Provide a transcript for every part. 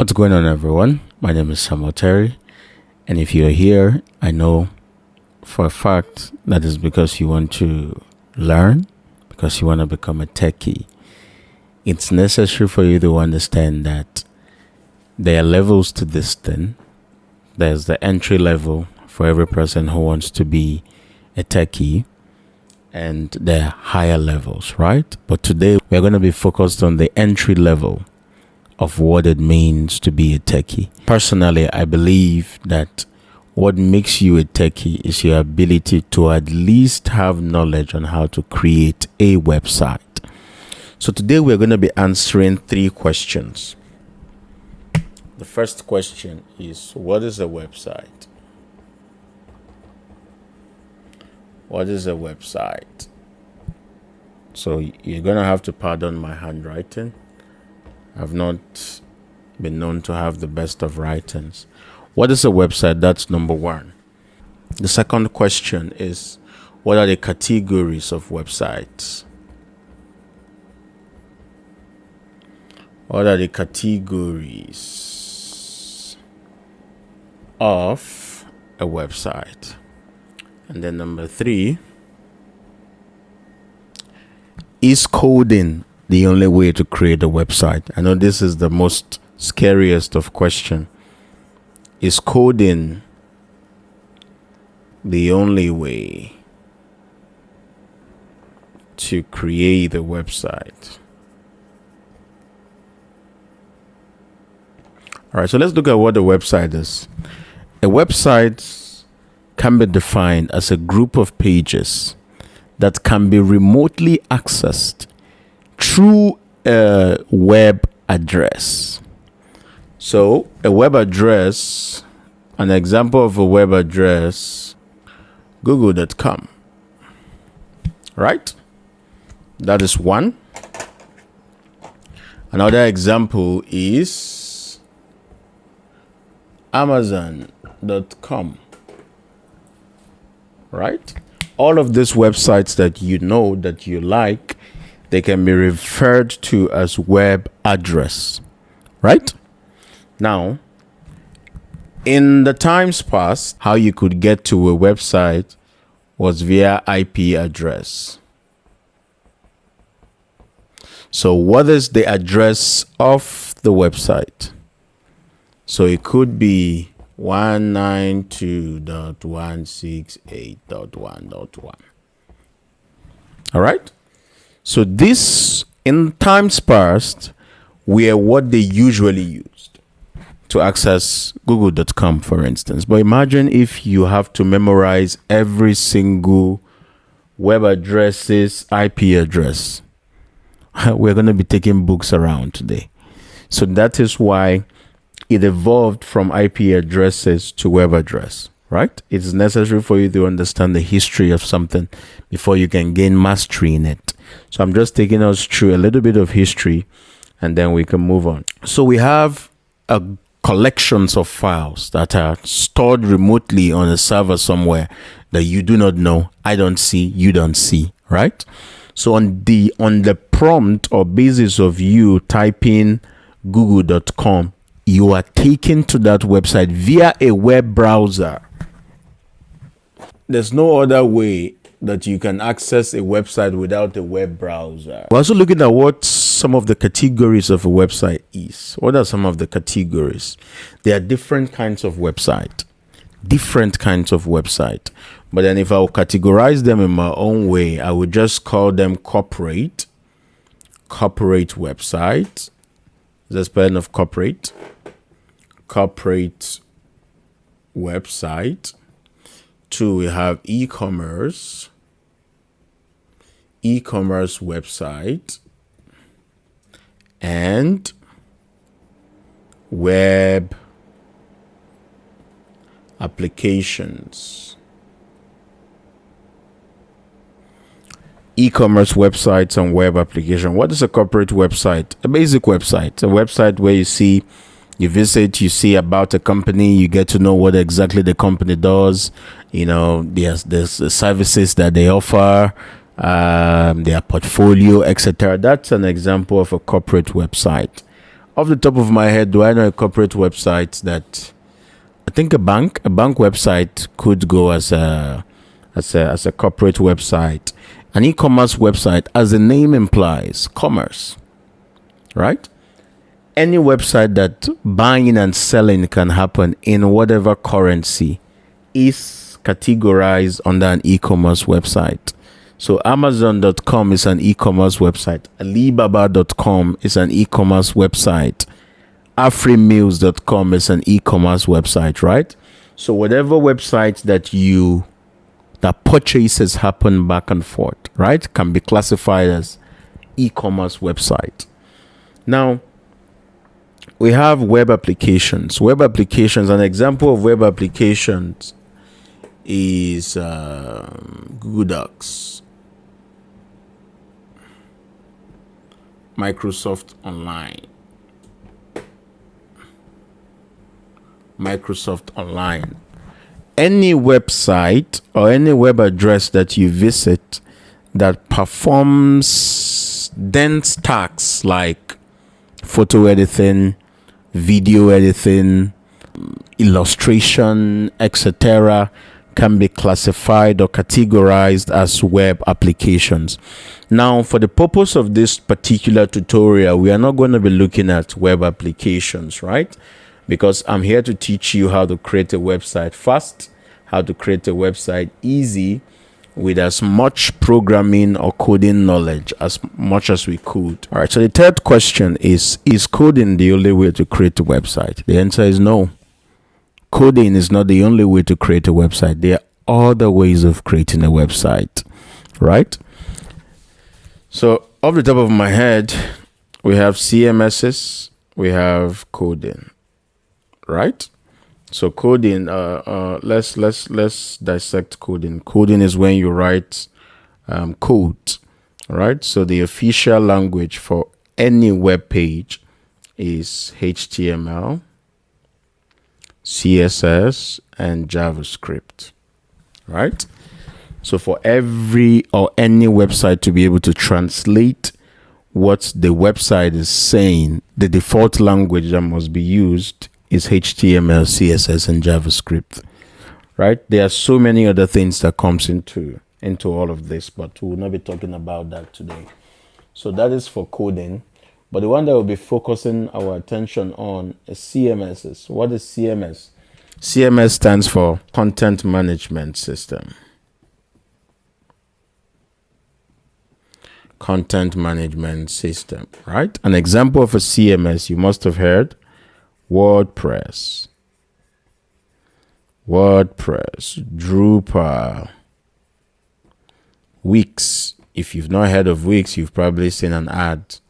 What's going on, everyone? My name is Samuel Terry, and if you're here, I know for a fact that is because you want to learn, because you want to become a techie. It's necessary for you to understand that there are levels to this thing. There's the entry level for every person who wants to be a techie, and there are higher levels, right? But today we're going to be focused on the entry level of what it means to be a techie. Personally, I believe that what makes you a techie is your ability to at least have knowledge on how to create a website. So today we're going to be answering 3 questions. The first question is, what is a website? What is a website? So you're going to have to pardon my handwriting. I've not been known to have the best of writings. What is a website? That's number 1. The second question is, what are the categories of websites? What are the categories of a website? And then number 3, is coding the only way to create a website? I know this is the most scariest of questions. Is coding the only way to create a website? All right, so let's look at what a website is. A website can be defined as a group of pages that can be remotely accessed through a web address. So a web address, an example of a web address, google.com, right? That is one. Another example is amazon.com, right? All of these websites that you know, that you like, they can be referred to as web address, right? Now, in the times past, how you could get to a website was via IP address. So what is the address of the website? So it could be 192.168.1.1. All right? So this, in times past, were what they usually used to access google.com, for instance. But imagine if you have to memorize every single web address's IP address. We're going to be taking books around today. So that is why it evolved from IP addresses to web address, right? It's necessary for you to understand the history of something before you can gain mastery in it. So I'm just taking us through a little bit of history, and then we can move on. So we have a collections of files that are stored remotely on a server somewhere that you do not know, I don't see, you don't see, right? So on the prompt or basis of you typing google.com, you are taken to that website via a web browser. There's no other way that you can access a website without a web browser. We're also looking at what some of the categories of a website is. What are some of the categories? There are different kinds of website. But then if I will categorize them in my own way, I would just call them corporate website. The spelling of corporate website. 2, we have e-commerce website, and web applications. E-commerce websites and web application. What is a corporate website? A basic website, a website where you visit, you see about a company, you get to know what exactly the company does, there's the services that they offer, their portfolio, etc. That's an example of a corporate website. Off the top of my head, do I know a corporate website that I think a bank website could go as a corporate website. An e-commerce website, as the name implies, commerce, right? Any website that buying and selling can happen in whatever currency is categorized under an e-commerce website. So Amazon.com is an e-commerce website. Alibaba.com is an e-commerce website. Afrimills.com is an e-commerce website, right? So whatever website that purchases happen back and forth, right, can be classified as e-commerce website. Now, we have web applications. Web applications, an example of web applications is Google Docs, Microsoft Online. Any website or any web address that you visit that performs dense tasks like photo editing, video editing, illustration, etc., can be classified or categorized as web applications. Now, for the purpose of this particular tutorial, we are not going to be looking at web applications, right? Because I'm here to teach you how to create a website fast, how to create a website easy with as much programming or coding knowledge as much as we could. All right, so the third question is coding the only way to create a website? The answer is no. Coding is not the only way to create a website. There are other ways of creating a website, right? So off the top of my head, we have CMSs, we have coding, right? So coding, let's dissect coding. Coding is when you write code, right? So the official language for any web page is HTML, CSS, and JavaScript, right? So for every or any website to be able to translate what the website is saying, the default language that must be used is HTML, CSS, and JavaScript, right? There are so many other things that comes into all of this, but we will not be talking about that today. So that is for coding. But the one that we'll be focusing our attention on is CMSs. What is CMS? CMS stands for Content Management System. Content Management System, right? An example of a CMS you must have heard: WordPress, Drupal, Wix. If you've not heard of Wix, you've probably seen an ad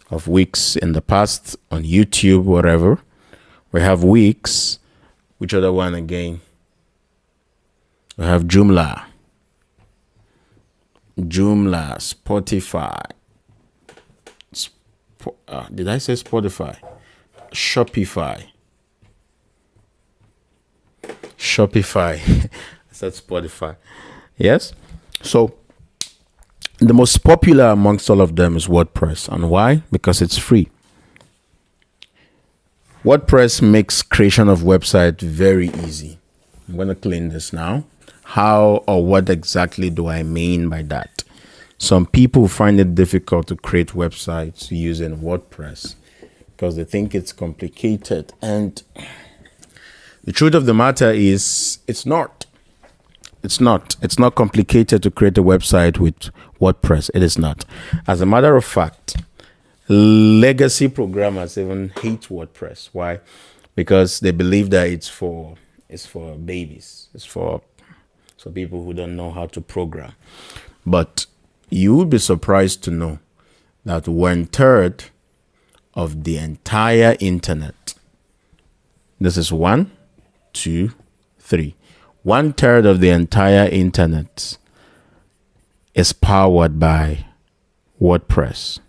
of Wix in the past on YouTube, whatever. We have Wix. Which other one again? We have Joomla, Spotify. Did I say Spotify? Shopify. I said Spotify. Yes. So the most popular amongst all of them is WordPress. And why? Because it's free. WordPress makes creation of website very easy. I'm going to clean this now. How or what exactly do I mean by that? Some people find it difficult to create websites using WordPress because they think it's complicated. And the truth of the matter is it's not. It's not complicated to create a website with WordPress. It is not. As a matter of fact, legacy programmers even hate WordPress. Why? Because they believe that it's for babies. It's for people who don't know how to program. But you would be surprised to know that 1/3 of the entire internet, this is 1, 2, 3, 1/3 of the entire internet is powered by WordPress.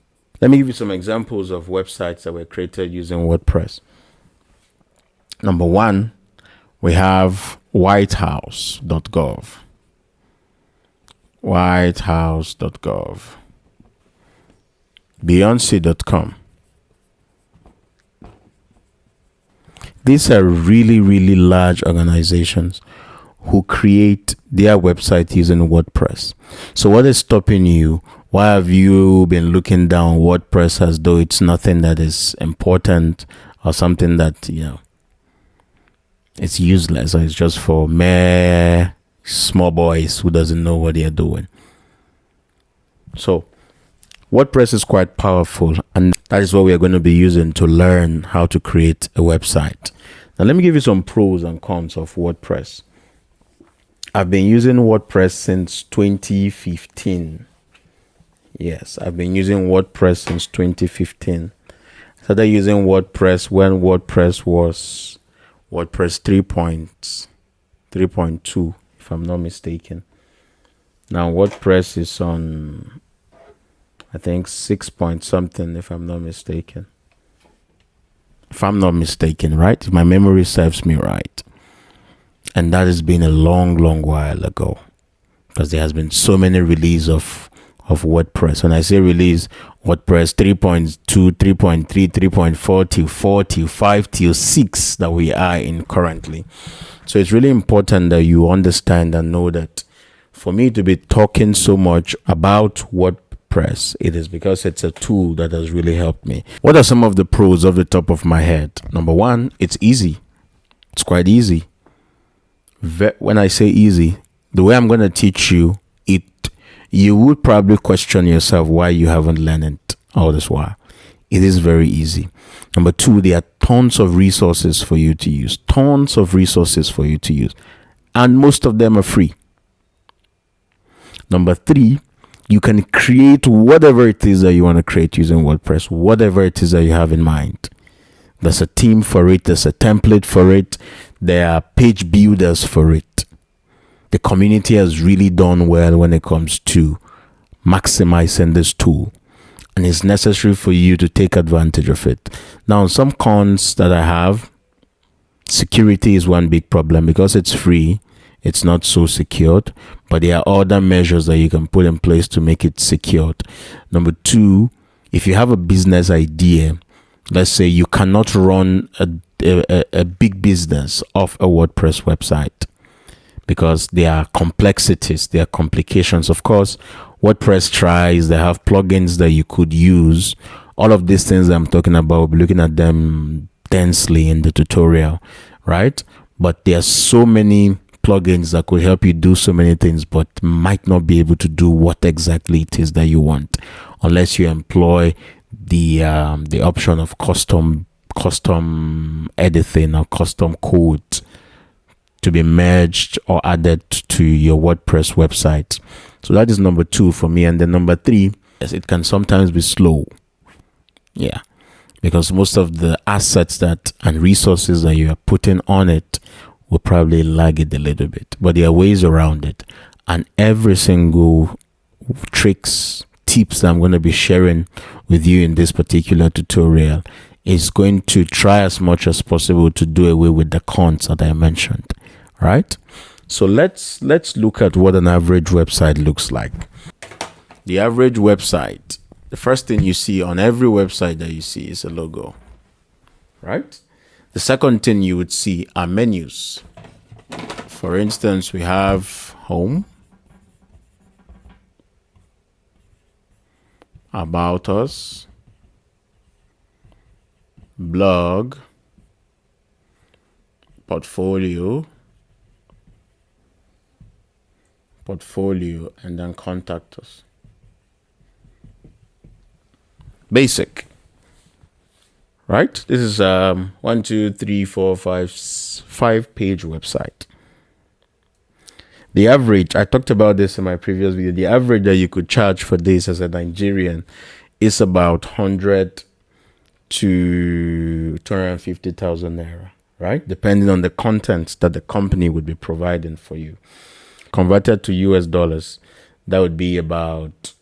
Let me give you some examples of websites that were created using WordPress. Number 1, we have whitehouse.gov. Beyonce.com. these are really, really large organizations who create their website using WordPress. So what is stopping you? Why have you been looking down WordPress as though it's nothing that is important or something that, it's useless, or it's just for mere small boys who doesn't know what they're doing? So WordPress is quite powerful, and that is what we are going to be using to learn how to create a website. Now let me give you some pros and cons of WordPress. I've been using WordPress since 2015. Yes, I've been using WordPress since 2015. I started using WordPress when WordPress was WordPress 3.2, if I'm not mistaken. Now WordPress is on, I think, 6 point something, if I'm not mistaken. Right? If my memory serves me right. And that has been a long, long while ago, because there has been so many releases of WordPress. When I say release, WordPress 3.2, 3.3, 3.4 till 4 till 5 till 6 that we are in currently. So it's really important that you understand and know that for me to be talking so much about WordPress, it is because it's a tool that has really helped me. What are some of the pros off the top of my head? Number one, it's easy. It's quite easy. When I say easy, the way I'm going to teach you it, you would probably question yourself why you haven't learned it all this while. It is very easy. Number two, there are tons of resources for you to use. And most of them are free. Number three, you can create whatever it is that you want to create using WordPress, whatever it is that you have in mind. There's a theme for it. There's a template for it. There are page builders for it. The community has really done well when it comes to maximizing this tool, and it's necessary for you to take advantage of it. Now, some cons that I have: security is one big problem. Because it's free, it's not so secured, but there are other measures that you can put in place to make it secured. Number two, if you have a business idea, let's say you cannot run a big business off a WordPress website because there are complexities, there are complications. Of course, WordPress tries, they have plugins that you could use. All of these things I'm talking about, we'll be looking at them densely in the tutorial, right? But there are so many plugins that could help you do so many things, but might not be able to do what exactly it is that you want, unless you employ the option of custom editing or custom code to be merged or added to your WordPress website. So that is number two for me. And then number three, yes, it can sometimes be slow. Yeah, because most of the assets and resources that you are putting on it will probably lag it a little bit, but there are ways around it. And every single tips that I'm going to be sharing with you in this particular tutorial is going to try as much as possible to do away with the cons that I mentioned, right? So let's look at what an average website looks like. The average website, the first thing you see on every website that you see is a logo, right? The second thing you would see are menus. For instance, we have home, about us, blog, portfolio, and then contact us. Basic, right? This is 5 page website. The average, I talked about this in my previous video, the average that you could charge for this as a Nigerian is about 100 to 250,000 naira, right? Depending on the content that the company would be providing for you. Converted to US dollars, that would be about,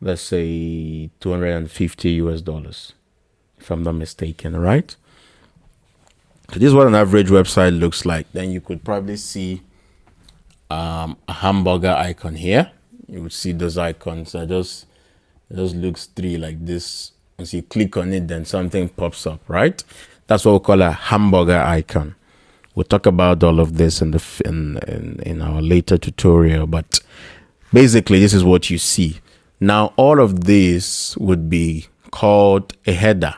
let's say, 250 US dollars, if I'm not mistaken, right? So this is what an average website looks like. Then you could probably see a hamburger icon here. You would see those icons. It just looks three like this. Once you click on it, then something pops up, right? That's what we call a hamburger icon. We'll talk about all of this in our later tutorial, but basically this is what you see. Now all of this would be called a header.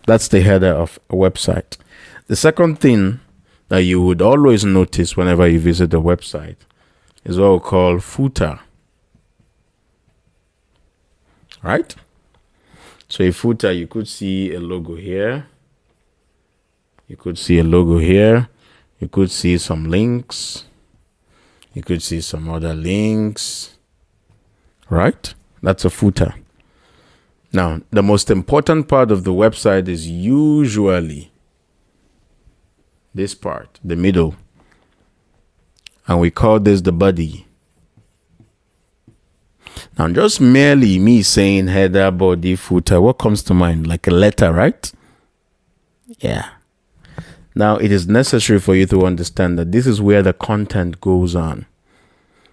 That's the header of a website. The second thing that you would always notice whenever you visit the website is what we call footer. Right? So a footer, you could see a logo here. You could see a logo here. You could see some links. You could see some other links. Right? That's a footer. Now, the most important part of the website is usually this part, the middle. And we call this the body. Now, just merely me saying header, body, footer, what comes to mind? Like a letter, right? Yeah. Now, it is necessary for you to understand that this is where the content goes on,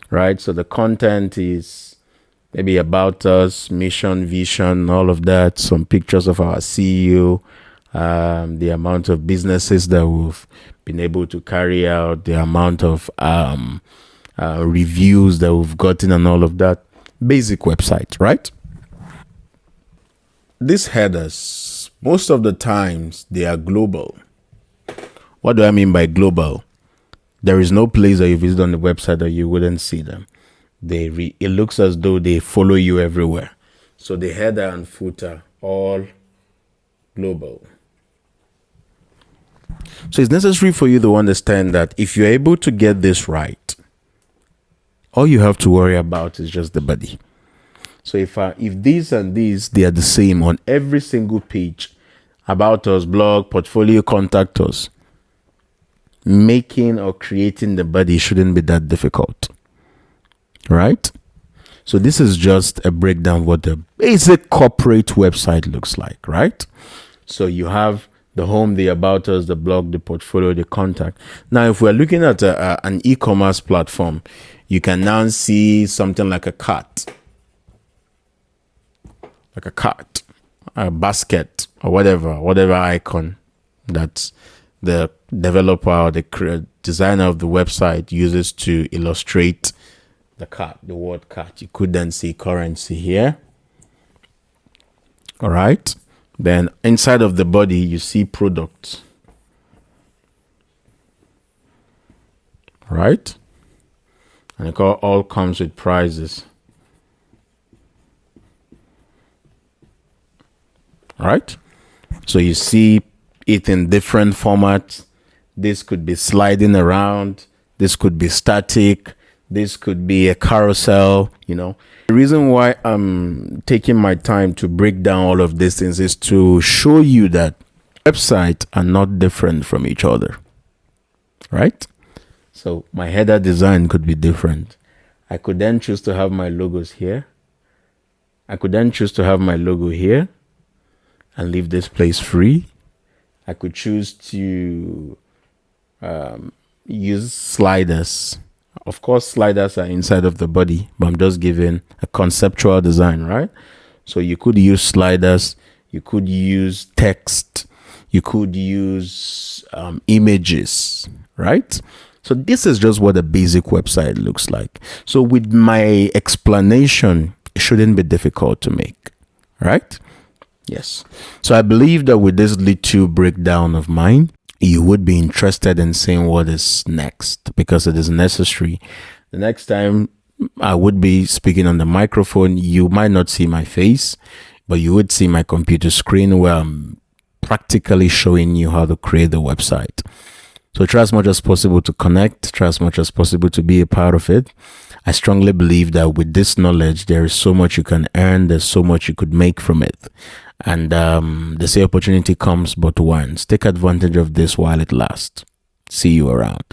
right? So the content is maybe about us, mission, vision, all of that, some pictures of our CEO, the amount of businesses that we've been able to carry out, the amount of reviews that we've gotten and all of that. Basic website, right? These headers, most of the times, they are global. What do I mean by global? There is no place that you visit on the website that you wouldn't see them. It looks as though they follow you everywhere. So the header and footer, all global. So it's necessary for you to understand that if you're able to get this right, all you have to worry about is just the body. So if these and these, they are the same on every single page, about us, blog, portfolio, contact us, making or creating the body shouldn't be that difficult, right? So this is just a breakdown of what the basic corporate website looks like, right? So you have the home, the about us, the blog, the portfolio, the contact. Now, if we're looking at an e-commerce platform, you can now see something like a cart, a basket, or whatever icon that the developer or the designer of the website uses to illustrate the cart, the word cart. You could then see currency here. All right. Then inside of the body, you see products. Right? And it all comes with prices. All right? So you see it in different formats. This could be sliding around. This could be static. This could be a carousel, The reason why I'm taking my time to break down all of these things is to show you that websites are not different from each other, right? So my header design could be different. I could then choose to have my logos here. I could then choose to have my logo here and leave this place free. I could choose to use sliders. Of course, sliders are inside of the body, but I'm just giving a conceptual design, right? So you could use sliders, you could use text, you could use images, right? So this is just what a basic website looks like. So with my explanation, it shouldn't be difficult to make, right? Yes. So I believe that with this little breakdown of mine, you would be interested in seeing what is next, because it is necessary. The next time I would be speaking on the microphone, you might not see my face, but you would see my computer screen where I'm practically showing you how to create the website. So try as much as possible to connect, try as much as possible to be a part of it. I strongly believe that with this knowledge, there is so much you can earn, there's so much you could make from it. And they say opportunity comes but once. Take advantage of this while it lasts. See you around.